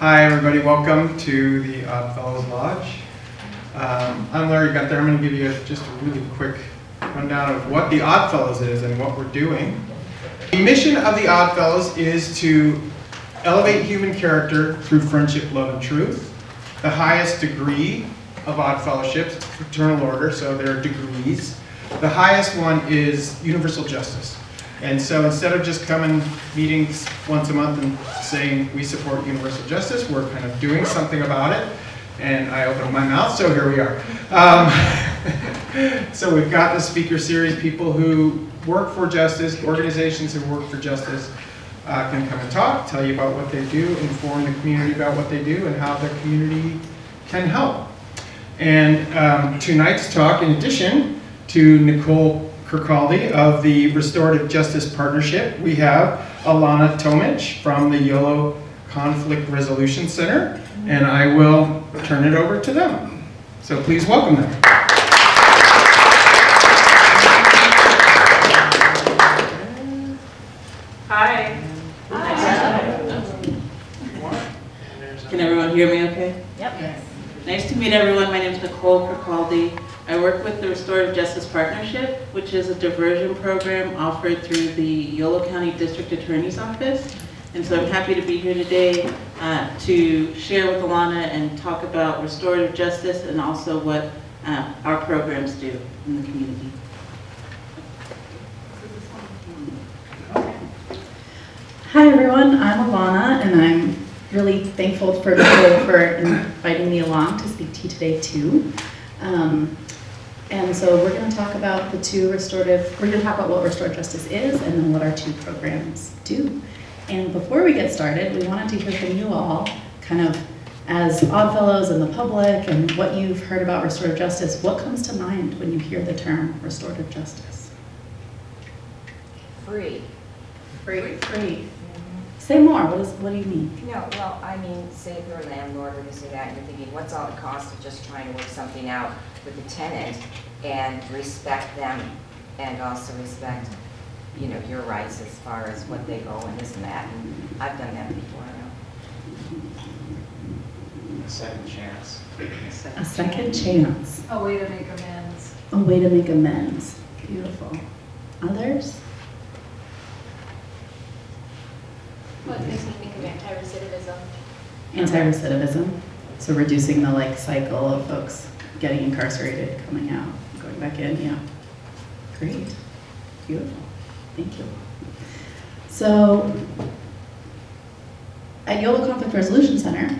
Hi everybody, welcome to the Oddfellows Lodge. I'm Larry Gunther. I'm going to give you just a really quick rundown of what the Oddfellows is and what we're doing. The mission of the Oddfellows is to elevate human character through friendship, love, and truth. The highest degree of Oddfellowship is fraternal order, so there are degrees. The highest one is universal justice. And so instead of just coming meetings once a month and saying we support universal justice, we're kind of doing something about it. And I opened my mouth, so here we are. So we've got the speaker series, people who work for justice, organizations who work for justice can come and talk, tell you about what they do, inform the community about what they do and how the community can help. And tonight's talk, in addition to Nicole Kirkcaldy of the Restorative Justice Partnership, we have Alana Tomic from the YOLO Conflict Resolution Center, and I will turn it over to them. So please welcome them. Hi. Can everyone hear me okay? Yep. Yes. Nice to meet everyone. My name is Nicole Kirkcaldy. I work with the Restorative Justice Partnership, which is a diversion program offered through the Yolo County District Attorney's Office. And so I'm happy to be here today to share with Alana and talk about restorative justice and also what our programs do in the community. Hi everyone, I'm Alana and I'm really thankful for Nicole for inviting me along to speak to you today too. And so we're going to talk about we're going to talk about what restorative justice is and then what our two programs do. And before we get started, we wanted to hear from you all, kind of as Oddfellows and the public and what you've heard about restorative justice. What comes to mind when you hear the term restorative justice? Free. Free. Free. Say more. What do you mean? No, well, I mean, say if you're a landlord or this or that, and you're thinking, what's all the cost of just trying to work something out with the tenant and respect them and also respect, you know, your rights as far as what they go and this and that. And I've done that before, I know. A second chance. A second chance. A way to make amends. A way to make amends. Beautiful. Others? Well, it makes me think of anti-recidivism. Anti-recidivism. So reducing the cycle of folks getting incarcerated, coming out, going back in. Yeah. Great. Beautiful. Thank you. So at YOLO Conflict Resolution Center,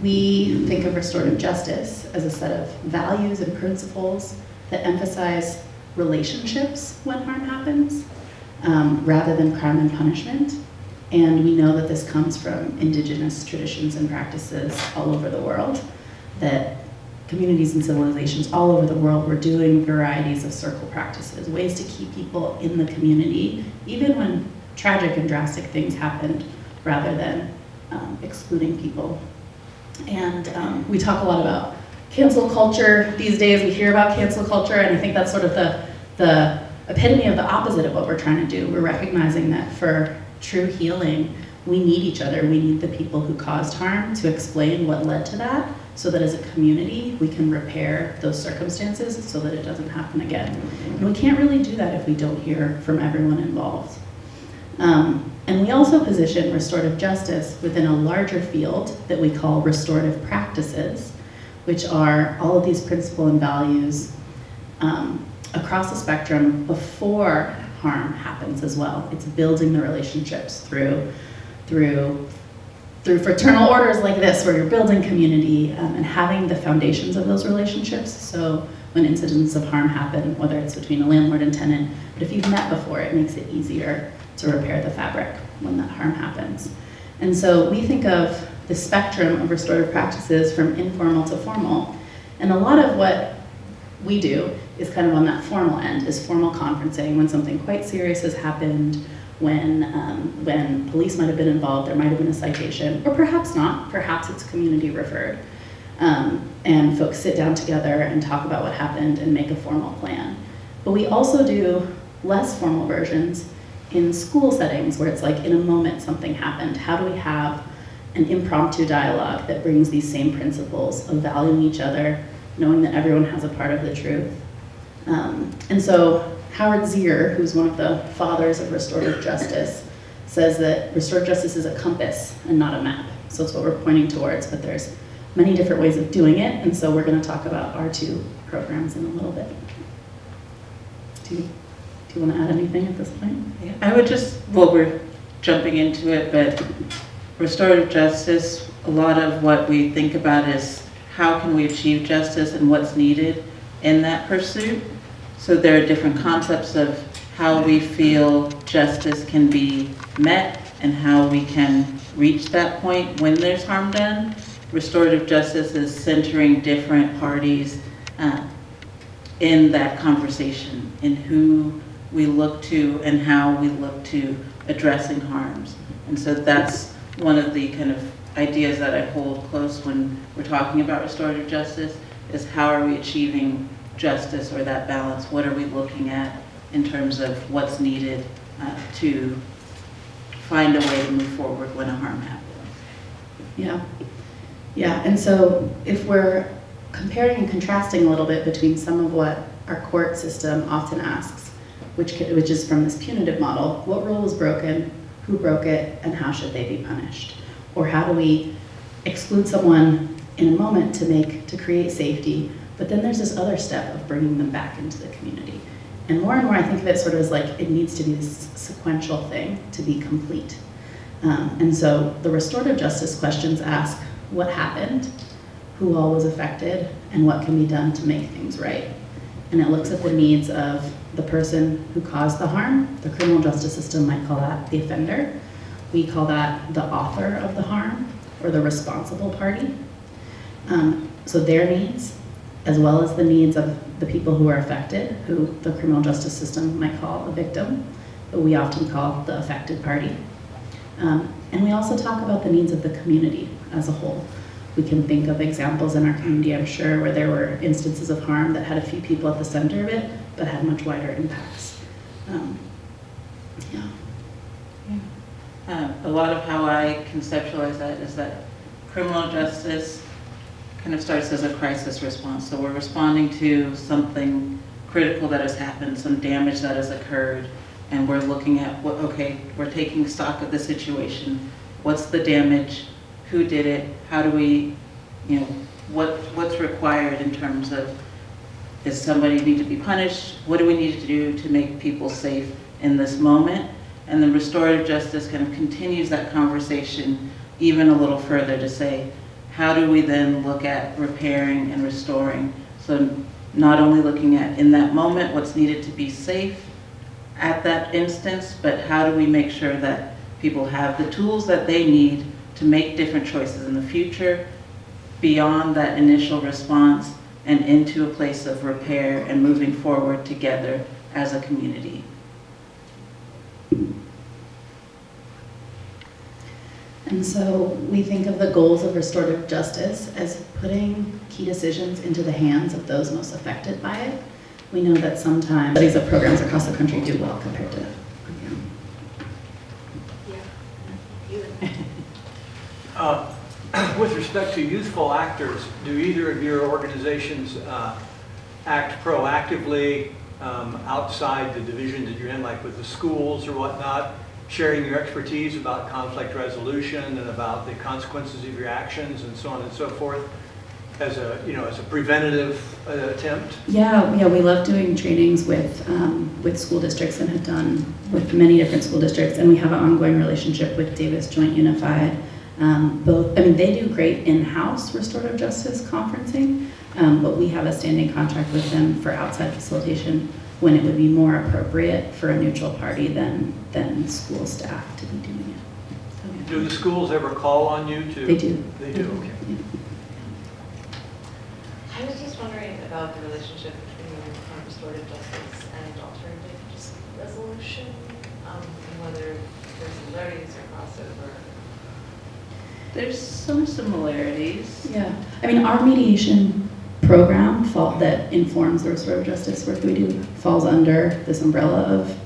we think of restorative justice as a set of values and principles that emphasize relationships when harm happens, rather than crime and punishment. And we know that this comes from indigenous traditions and practices all over the world, that communities and civilizations all over the world were doing varieties of circle practices, ways to keep people in the community, even when tragic and drastic things happened, rather than excluding people. And we talk a lot about cancel culture these days. We hear about cancel culture, and I think that's sort of the epitome of the opposite of what we're trying to do. We're recognizing that for true healing, we need each other. We need the people who caused harm to explain what led to that, so that as a community, we can repair those circumstances so that it doesn't happen again. And we can't really do that if we don't hear from everyone involved. And we also position restorative justice within a larger field that we call restorative practices, which are all of these principles and values across the spectrum before harm happens as well. It's building the relationships through fraternal orders like this, where you're building community and having the foundations of those relationships. So when incidents of harm happen, whether it's between a landlord and tenant, but if you've met before, it makes it easier to repair the fabric when that harm happens. And so we think of the spectrum of restorative practices from informal to formal. And a lot of what we do is kind of on that formal end, is formal conferencing, when something quite serious has happened, when police might have been involved, there might have been a citation, or perhaps not, perhaps it's community referred. And folks sit down together and talk about what happened and make a formal plan. But we also do less formal versions in school settings where it's like in a moment something happened. How do we have an impromptu dialogue that brings these same principles of valuing each other, knowing that everyone has a part of the truth. And so Howard Zier, who's one of the fathers of restorative justice, says that restorative justice is a compass and not a map. So it's what we're pointing towards, but there's many different ways of doing it, and so we're going to talk about our two programs in a little bit. Do you want to add anything at this point? Yeah, I would just, well, we're jumping into it, but restorative justice, a lot of what we think about is how can we achieve justice and what's needed in that pursuit. So there are different concepts of how we feel justice can be met and how we can reach that point when there's harm done. Restorative justice is centering different parties in that conversation, in who we look to and how we look to addressing harms. And so that's one of the kind of ideas that I hold close when we're talking about restorative justice, is how are we achieving justice, or that balance? What are we looking at in terms of what's needed to find a way to move forward when a harm happens? Yeah, and so if we're comparing and contrasting a little bit between some of what our court system often asks, which is from this punitive model, what rule was broken, who broke it, and how should they be punished? Or how do we exclude someone in a moment to create safety, but then there's this other step of bringing them back into the community. And more I think of it sort of as like it needs to be this sequential thing to be complete. And so the restorative justice questions ask what happened, who all was affected, and what can be done to make things right. And it looks at the needs of the person who caused the harm. The criminal justice system might call that the offender. We call that the author of the harm, or the responsible party. So their needs, as well as the needs of the people who are affected, who the criminal justice system might call a victim, but we often call the affected party. And we also talk about the needs of the community as a whole. We can think of examples in our community, I'm sure, where there were instances of harm that had a few people at the center of it, but had much wider impacts. A lot of how I conceptualize that is that criminal justice kind of starts as a crisis response. So we're responding to something critical that has happened, some damage that has occurred, and we're looking at we're taking stock of the situation. What's the damage? Who did it? How do we, what's required in terms of, does somebody need to be punished? What do we need to do to make people safe in this moment? And then restorative justice kind of continues that conversation even a little further to say, how do we then look at repairing and restoring? So not only looking at in that moment what's needed to be safe at that instance, but how do we make sure that people have the tools that they need to make different choices in the future beyond that initial response and into a place of repair and moving forward together as a community. And so we think of the goals of restorative justice as putting key decisions into the hands of those most affected by it. We know that sometimes studies of programs across the country do well compared to With respect to youthful actors, do either of your organizations act proactively outside the division that you're in, like with the schools or whatnot, sharing your expertise about conflict resolution and about the consequences of your actions and so on and so forth, as a preventative attempt? Yeah, we love doing trainings with school districts and have done with many different school districts, and we have an ongoing relationship with Davis Joint Unified. They do great in-house restorative justice conferencing, but we have a standing contract with them for outside facilitation when it would be more appropriate for a neutral party than school staff to be doing it. So, yeah. Do the schools ever call on you to? They do. They do, okay. Yeah. I was just wondering about the relationship between restorative justice and alternative dispute resolution, and whether there's similarities or crossover. There's some similarities. Yeah, our mediation program that informs the restorative justice work we do falls under this umbrella of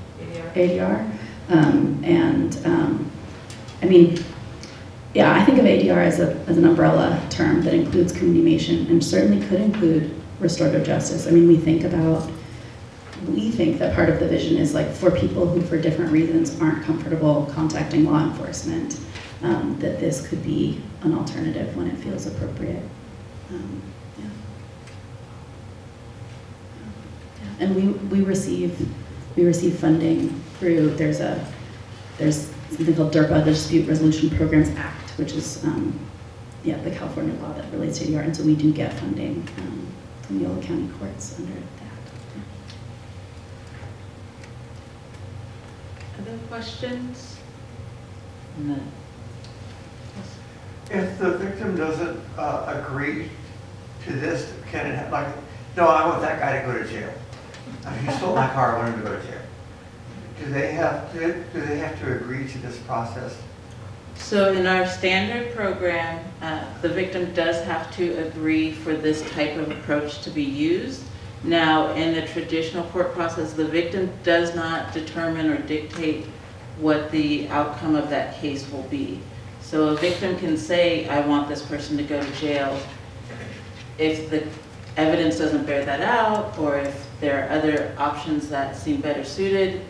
yeah, I think of ADR as an umbrella term that includes communication and certainly could include restorative justice. I mean, we think that part of the vision is like for people who for different reasons aren't comfortable contacting law enforcement, that this could be an alternative when it feels appropriate. Yeah. And we receive funding through, there's something called DERPA, the Dispute Resolution Programs Act, which is the California law that relates to ADR, and so we do get funding from Yolo County courts under that. Other questions? No. If the victim doesn't agree to this, can it have, like, no, I want that guy to go to jail. I mean, he stole my car, I want him to go to jail. Do they have to agree to this process? So in our standard program, the victim does have to agree for this type of approach to be used. Now, in the traditional court process, the victim does not determine or dictate what the outcome of that case will be. So a victim can say, I want this person to go to jail. If the evidence doesn't bear that out, or if there are other options that seem better suited,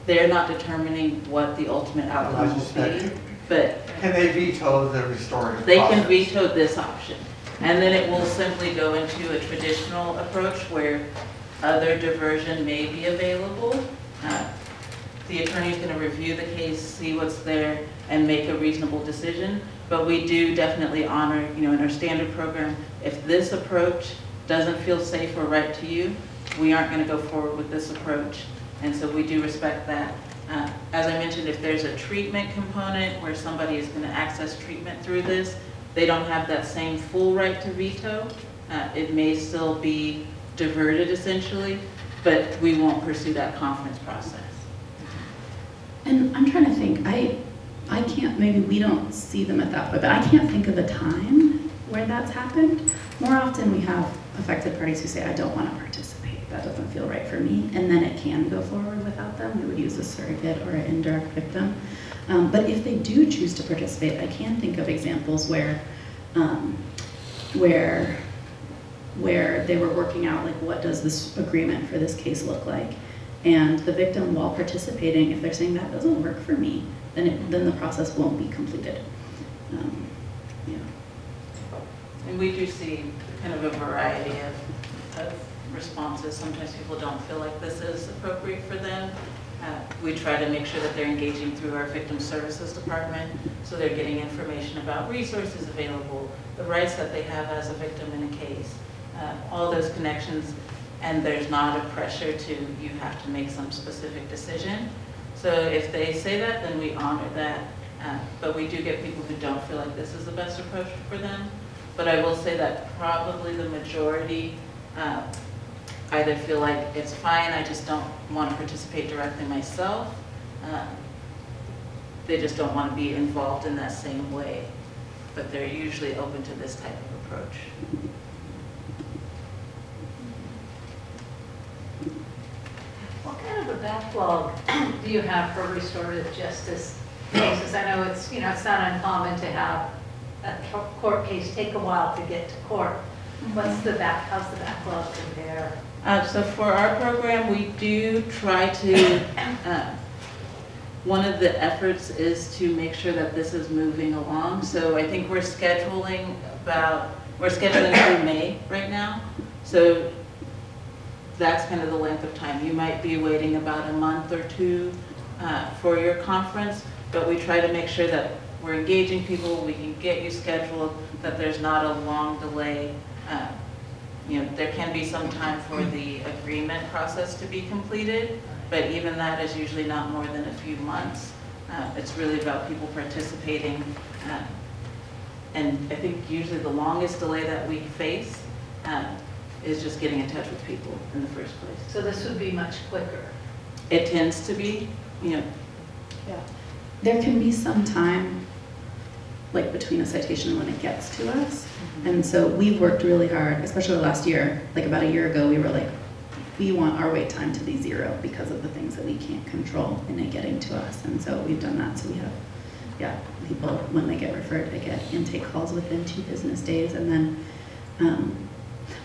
they're not determining what the ultimate outcome will be. But Can they veto the restorative they can process? veto this option. And then it will simply go into a traditional approach where other diversion may be available. The attorney is going to review the case, see what's there, and make a reasonable decision. But we do definitely honor, in our standard program, if this approach doesn't feel safe or right to you, we aren't going to go forward with this approach. And so we do respect that. As I mentioned, if there's a treatment component where somebody is going to access treatment through this, they don't have that same full right to veto. It may still be diverted essentially, but we won't pursue that conference process. And I'm trying to think, I can't, maybe we don't see them at that point, but I can't think of a time where that's happened. More often we have affected parties who say, I don't want to participate, that doesn't feel right for me, and then it can go forward without them. We would use a surrogate or an indirect victim. But if they do choose to participate, I can think of examples where they were working out, like, what does this agreement for this case look like? And the victim, while participating, if they're saying that doesn't work for me, then the process won't be completed. Yeah. And we do see kind of a variety of responses. Sometimes people don't feel like this is appropriate for them. We try to make sure that they're engaging through our victim services department, so they're getting information about resources available, the rights that they have as a victim in a case, all those connections, and there's not a pressure to, you have to make some specific decision. So if they say that, then we honor that. But we do get people who don't feel like this is the best approach for them. But I will say that probably the majority either feel like it's fine, I just don't want to participate directly myself. They just don't want to be involved in that same way. But they're usually open to this type of approach. What kind of a backlog do you have for restorative justice cases? I know it's not uncommon to have a court case take a while to get to court. How's the backlog compare? So for our program, we do try to, one of the efforts is to make sure that this is moving along. So I think we're scheduling through May right now. So that's kind of the length of time. You might be waiting about a month or two for your conference, but we try to make sure that we're engaging people, we can get you scheduled, that there's not a long delay. There can be some time for the agreement process to be completed, but even that is usually not more than a few months. It's really about people participating. And I think usually the longest delay that we face is just getting in touch with people in the first place. So this would be much quicker. It tends to be, Yeah. There can be some time, like between a citation and when it gets to us. And so we've worked really hard, especially last year, like about a year ago, we were like, we want our wait time to be 0 because of the things that we can't control in it getting to us. And so we've done that. So we have yeah, people, when they get referred, they get intake calls within 2 business days. And then,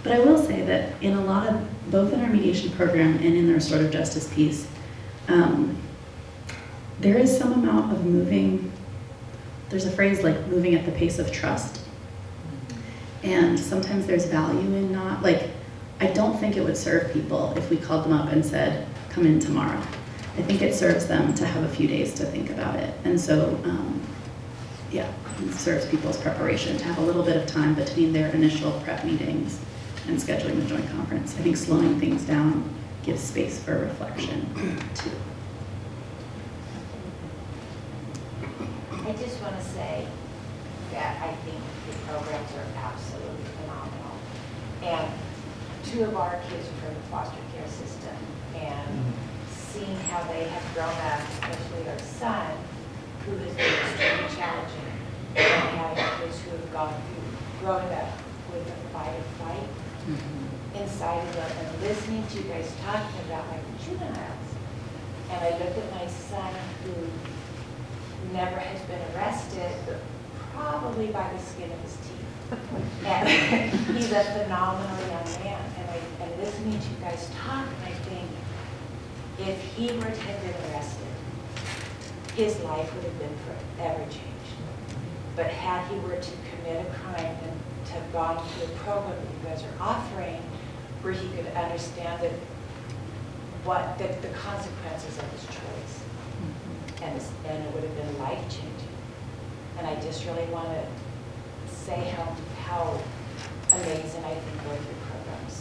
but I will say that in a lot of, both in our mediation program and in the restorative justice piece, there is some amount of moving, there's a phrase like moving at the pace of trust. And sometimes there's value in not, like, I don't think it would serve people if we called them up and said, come in tomorrow. I think it serves them to have a few days to think about it. And so, yeah, it serves people's preparation to have a little bit of time between their initial prep meetings and scheduling the joint conference. I think slowing things down gives space for reflection too. I just want to say that I think the programs are absolutely phenomenal. And 2 of our kids are from the foster care system, and seeing how they have grown up, especially our son, who has been extremely challenging, and having kids who have grown up with a fight or flight inside of them, and listening to you guys talking about like the juveniles. And I look at my son who never has been arrested, probably by the skin of his teeth. And he's a phenomenal young man. And listening to you guys talk, and I think, if he were to have been arrested, his life would have been forever changed. But had he were to commit a crime and to have gone through a program that you guys are offering, where he could understand that the consequences of his choice, and it would have been life-changing. And I just really want to say how amazing I think both your programs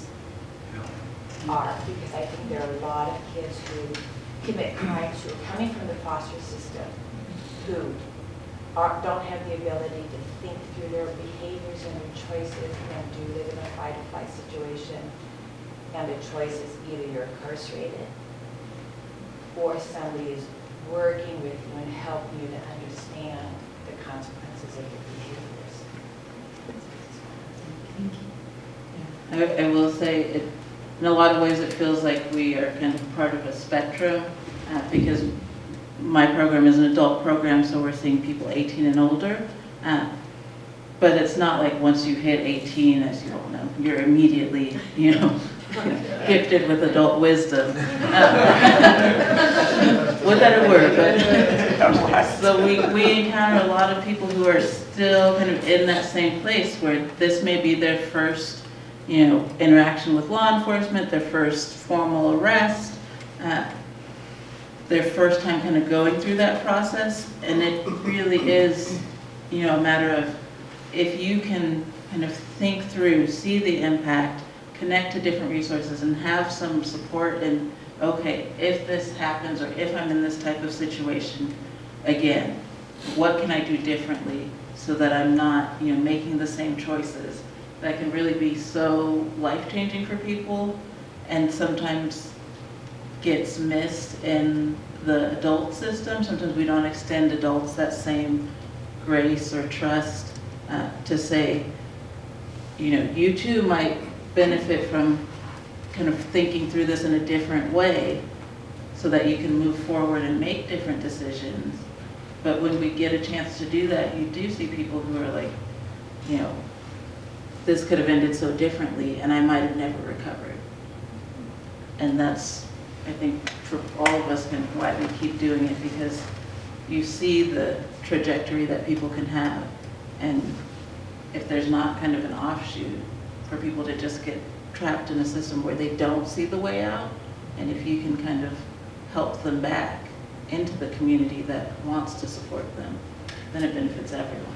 are, because I think there are a lot of kids who commit crimes who are coming from the foster system who don't have the ability to think through their behaviors and their choices, and do live in a fight or flight situation, and the choice is either you're incarcerated or somebody is working with you and helping you to understand the consequences of your behaviors. I will say, in a lot of ways, it feels like we are kind of part of a spectrum, because my program is an adult program, so we're seeing people 18 and older. But it's not like once you hit 18, as you all know, you're immediately, gifted with adult wisdom. What better word? But so we encounter a lot of people who are still kind of in that same place where this may be their first, interaction with law enforcement, their first formal arrest, their first time kind of going through that process, and it really is, a matter of, if you can kind of think through, see the impact, connect to different resources, and have some support in, okay, if this happens, or if I'm in this type of situation again, what can I do differently so that I'm not, making the same choices? That can really be so life-changing for people, and sometimes gets missed in the adult system. Sometimes we don't extend adults that same grace or trust to say, you too might benefit from kind of thinking through this in a different way so that you can move forward and make different decisions. But when we get a chance to do that, you do see people who are like, this could have ended so differently and I might have never recovered. And that's, I think, for all of us, kind of why we keep doing it, because you see the trajectory that people can have. And if there's not kind of an offshoot for people to just get trapped in a system where they don't see the way out, and if you can kind of help them back into the community that wants to support them, then it benefits everyone.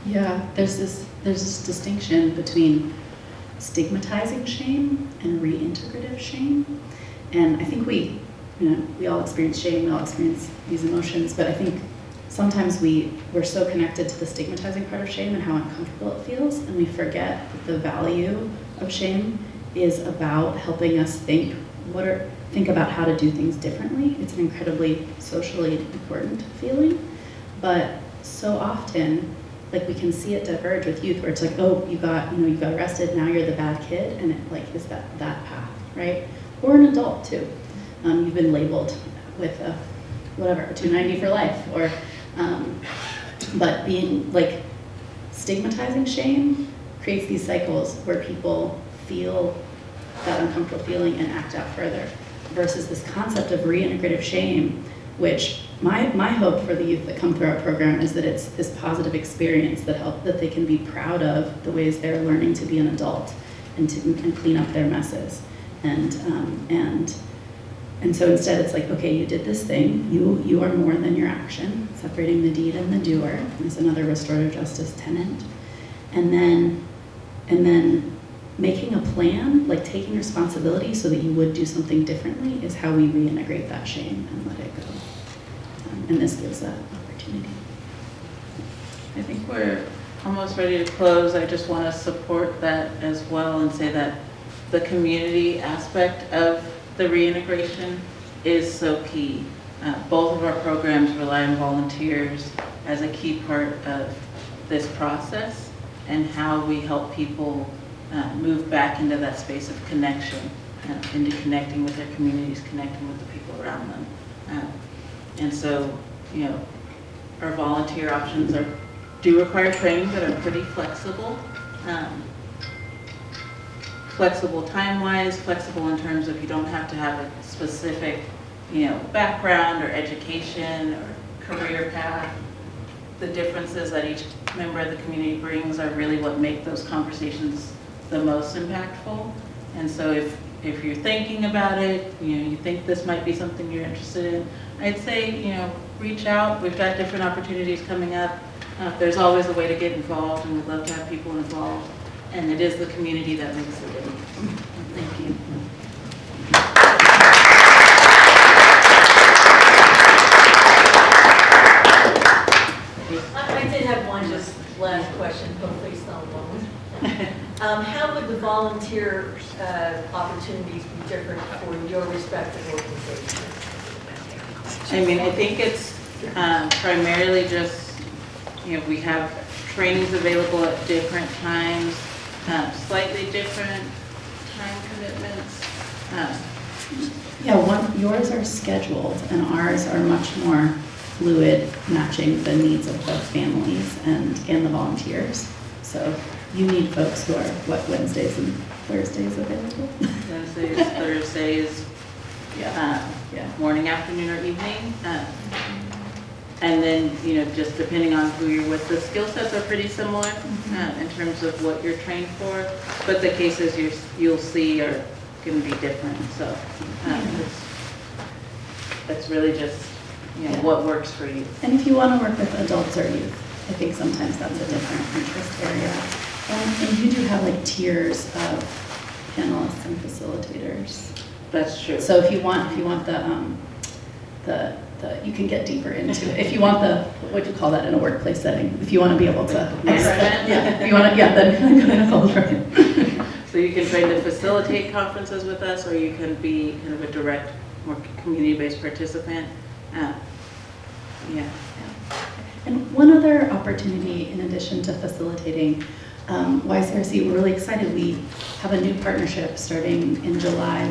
Yeah, there's this distinction between stigmatizing shame and reintegrative shame. And I think we all experience shame, we all experience these emotions, but I think sometimes we're so connected to the stigmatizing part of shame and how uncomfortable it feels, and we forget that the value of shame is about helping us think about how to do things differently. It's an incredibly socially important feeling, but so often, like, we can see it diverge with youth, where it's like, oh, you got arrested, now you're the bad kid, and it like is that path, right? Or an adult too. You've been labeled with a 290 for life, or But being like stigmatizing shame creates these cycles where people feel that uncomfortable feeling and act out further, versus this concept of reintegrative shame, which my hope for the youth that come through our program is that it's this positive experience that they can be proud of the ways they're learning to be an adult and clean up their messes. And so instead it's like, okay, you did this thing, you are more than your action, separating the deed and the doer is another restorative justice tenet. And then making a plan, like taking responsibility so that you would do something differently, is how we reintegrate that shame and let it go. And this gives that opportunity. I think we're almost ready to close. I just want to support that as well and say that the community aspect of the reintegration is so key. Both of our programs rely on volunteers as a key part of this process and how we help people move back into that space of connection, into connecting with their communities, connecting with the people around them. And so, you know, our volunteer options do require training, but are pretty flexible. Flexible time-wise, flexible in terms of you don't have to have a specific, you know, background or education or career path. The differences that each member of the community brings are really what make those conversations the most impactful. And so if you're thinking about it, you know, you think this might be something you're interested in, I'd say, you know, reach out. We've got different opportunities coming up. There's always a way to get involved, and we'd love to have people involved. And it is the community that makes the difference. Thank you. I did have one just last question, hopefully it's not a long one. How would the volunteer opportunities be different for your respective organizations? I mean, I think it's primarily just, you know, we have trainings available at different times, slightly different time commitments. Yeah, yours are scheduled and ours are much more fluid, matching the needs of both families and the volunteers. So you need folks who are, what, Wednesdays and Thursdays available? Wednesdays, Thursdays, Yeah. morning, afternoon, or evening. And then, you know, just depending on who you're with, the skill sets are pretty similar in terms of what you're trained for, but the cases you'll see are going to be different. So it's really just, you know, what works for you. And if you want to work with adults or youth, I think sometimes that's a different interest area. And you do have like tiers of panelists and facilitators. That's true. So if you want the you can get deeper into it. If you want what do you call that in a workplace setting? If you want to be able to, yeah, if you want to, yeah, then go to Nicole Morgan. So you can train to facilitate conferences with us, or you can be kind of a direct, more community-based participant. Yeah. And one other opportunity in addition to facilitating, YCRC, we're really excited. We have a new partnership starting in July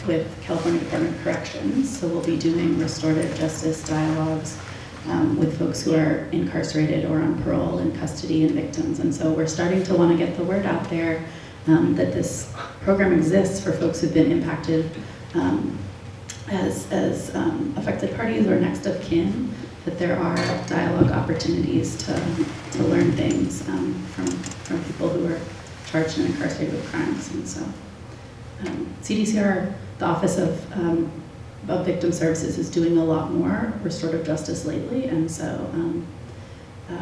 with California Department of Corrections. So we'll be doing restorative justice dialogues with folks who are incarcerated or on parole, in custody, and victims. And so we're starting to want to get the word out there that this program exists for folks who've been impacted as affected parties or next of kin, that there are dialogue opportunities to learn things from people who are charged and incarcerated with crimes. And so CDCR, the Office of Victim Services, is doing a lot more restorative justice lately, and so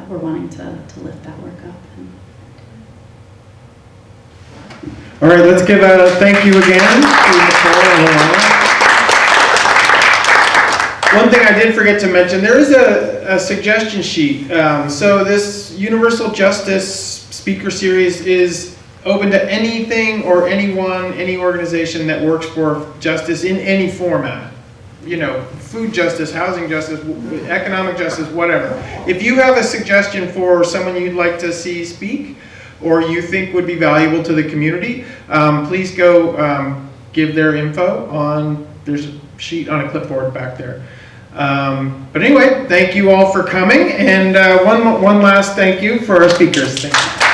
we're wanting to lift that work up. All right, let's give a thank you again to Nicole and Luana. One thing I did forget to mention, there is a suggestion sheet. So this Universal Justice Speaker Series is open to anything or anyone, any organization that works for justice in any format. You know, food justice, housing justice, economic justice, whatever. If you have a suggestion for someone you'd like to see speak, or you think would be valuable to the community, please go give their info on, there's a sheet on a clipboard back there. But anyway, thank you all for coming, and one last thank you for our speakers. Thank you.